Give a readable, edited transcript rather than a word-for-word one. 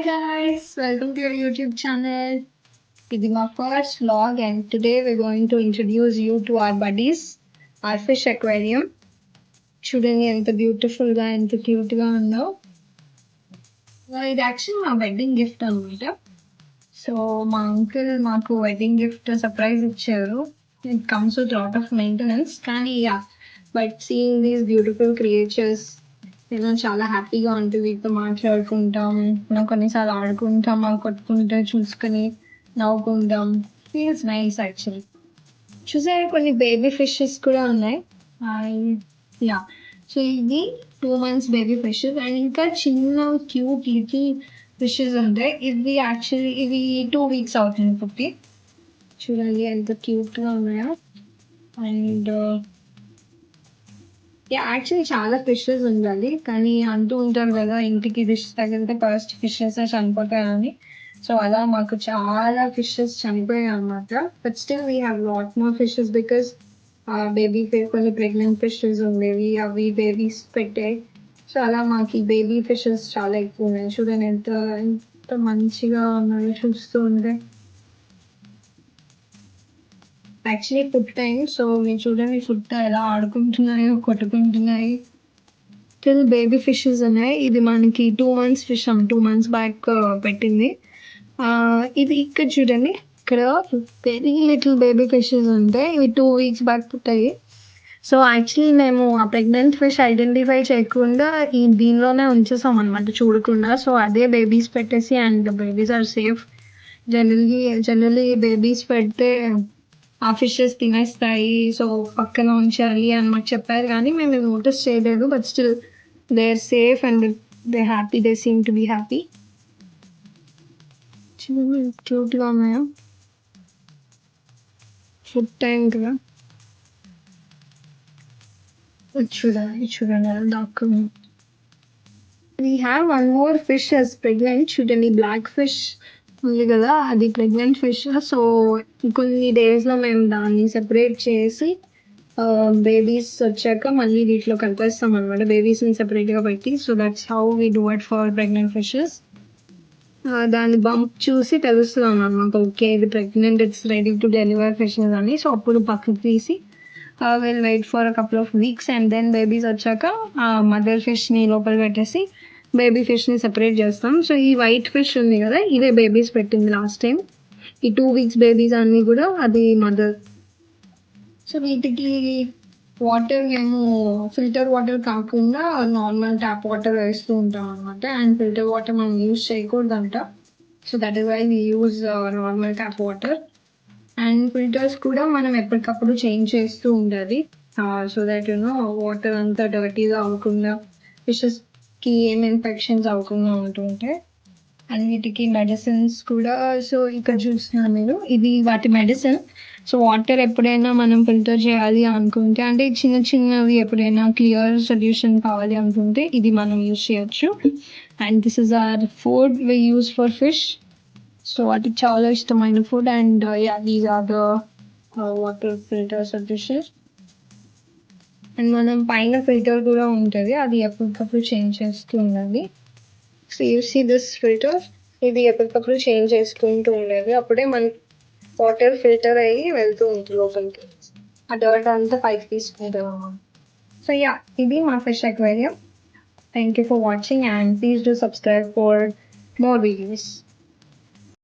guys, welcome to your YouTube channel. This is my first vlog, and today we're going to introduce you to our buddies, our fish aquarium. చూడండి ఎంత beautiful గా ఎంత cute గా ఉందో. ఇది actually మా wedding gift అనమాట. సో మా అంకుల్ మాకు వెడ్డింగ్ గిఫ్ట్ సర్ప్రైజ్ ఇచ్చారు. It comes with lot of maintenance, కానీ but seeing these beautiful creatures నేను చాలా హ్యాపీగా ఉంటుంది. వీటితో మాట్లాడుకుంటాం, మనం కొన్నిసార్లు ఆడుకుంటాం, అవి కొట్టుకుంటే చూసుకొని నవ్వుకుంటాం. Feels nice actually. చూసారా కొన్ని బేబీ ఫిషెస్ కూడా ఉన్నాయి. యా, సో ఇది 2 months బేబీ ఫిషెస్ అండ్ ఇంకా చిన్న క్యూట్ లిటిల్ ఫిషెస్ ఉంటాయి. ఇవి యాక్చువల్లీ ఇవి 2 weeks అవుతుంది పుట్టి. చూడండి ఎంత క్యూట్గా ఉన్నాయో. అండ్ యాక్చువల్లీ చాలా ఫిషెస్ ఉండాలి, కానీ అంటూ ఉంటారు కదా ఇంటికి ఫిష్ తగిలితే ఫస్ట్ ఫిషెస్ చనిపోతాయని. సో అలా మాకు చాలా ఫిషెస్ చనిపోయాయి అనమాట. But still we have lot more fishes because baby కొన్ని ప్రెగ్నెంట్ ఫిషెస్ ఉండేవి, అవి బేబీస్ పెట్టాయి. సో అలా మాకు బేబీ ఫిషెస్ చాలా ఎక్కువ ఉన్నాయి. చూడండి ఎంత ఎంత మంచిగా ఉన్నాయో చూస్తూ ఉంటే. యాక్చువల్లీ ఫుడ్ టైం, సో మీరు చూడండి ఫుడ్ ఎలా ఆడుకుంటున్నాయో, కొట్టుకుంటున్నాయి. స్టిల్ బేబీ ఫిషెస్ ఉన్నాయి. ఇది మనకి 2 months ఫిష్ 2 months బ్యాక్ పెట్టింది. ఇది ఇక్కడ చూడండి, ఇక్కడ వెరీ లిటిల్ బేబీ ఫిషెస్ ఉంటాయి. ఇవి 2 weeks బ్యాక్ పుట్టాయి. సో యాక్చువల్లీ మేము ఆ ప్రెగ్నెంట్ ఫిష్ ఐడెంటిఫై చేయకుండా ఈ దీనిలోనే ఉంచేసాం అనమాట, చూడకుండా. సో అదే బేబీస్ పెట్టేసి, and babies are safe. Generally babies పెడితే ఆ ఫిషెస్ తినేస్తాయి, సో పక్కన ఉంచాలి అని మాకు చెప్పారు, కానీ మేము నోటీస్ చేయలేదు. But still they are safe and they happy, they seem to be happy. క్యూట్గా ఉన్నాయో. ఫుడ్ టైం కదా, చూడండి దాక్కుని. We have one more fish as pregnant. చూడండి బ్లాక్ ఫిష్ ఉంది కదా, అది ప్రెగ్నెంట్ ఫిష్. సో కొన్ని డేస్లో మేము దాన్ని సెపరేట్ చేసి బేబీస్ వచ్చాక మళ్ళీ వీటిలో కలిపేస్తాం అనమాట, బేబీస్ని సెపరేట్గా పెట్టి. So that's how we do it for pregnant fishes. దాని బంప్ చూసి తెలుస్తుంది అనమాట, ఓకే ఇది pregnant, it's ready to deliver fishes అని. సో అప్పుడు పక్కకు తీసి will wait for couple of weeks and then babies వచ్చాక మదర్ ఫిష్ని లోపల పెట్టేసి బేబీ ఫిష్ని సెపరేట్ చేస్తాం. సో ఈ వైట్ ఫిష్ ఉంది కదా, ఇదే బేబీస్ పెట్టింది లాస్ట్ టైం. ఈ 2 weeks బేబీస్ అన్నీ కూడా అది మదర్. సో వీటికి వాటర్ మేము ఫిల్టర్ వాటర్ కాకుండా నార్మల్ ట్యాప్ వాటర్ వేస్తూ ఉంటాం అనమాట. అండ్ ఫిల్టర్ వాటర్ మనం యూజ్ చేయకూడదంట. So that is why we use normal tap water. And filters కూడా మనం ఎప్పటికప్పుడు చేంజ్ చేస్తూ ఉండాలి, సో దట్ వాటర్ అంతా డర్టీగా అవ్వకుండా, ఫిషెస్కి ఏం ఇన్ఫెక్షన్స్ అవ్వకుండా ఉంటుంటే. అండ్ వీటికి మెడిసిన్స్ కూడా. సో ఇక్కడ చూస్తున్నారు మీరు, ఇది వాటి మెడిసిన్. సో వాటర్ ఎప్పుడైనా మనం ఫిల్టర్ చేయాలి అనుకుంటే, అంటే చిన్న చిన్నవి ఎప్పుడైనా క్లియర్ సొల్యూషన్ కావాలి అనుకుంటే ఇది మనం యూజ్ చేయొచ్చు. And this is our food we use for fish. So వాటికి చాలా ఇష్టమైన food. And these are the water filter solution. And మనం పైన ఫిల్టర్ కూడా ఉంటుంది, అది ఎప్పటికప్పుడు చేంజ్ చేస్తూ ఉండాలి. So you see this filter, ఇది ఎప్పటికప్పుడు చేంజ్ చేసుకుంటూ ఉండేది, అప్పుడే మన వాటర్ ఫిల్టర్ అయ్యి వెళ్తూ ఉంటుంది లోపలికి, ఆ డర్ట్ అంతా పైకి తీసుకుంటాం అన్నమాట. సో ఇది మా fish aquarium. Thank you for watching and please do subscribe for more videos.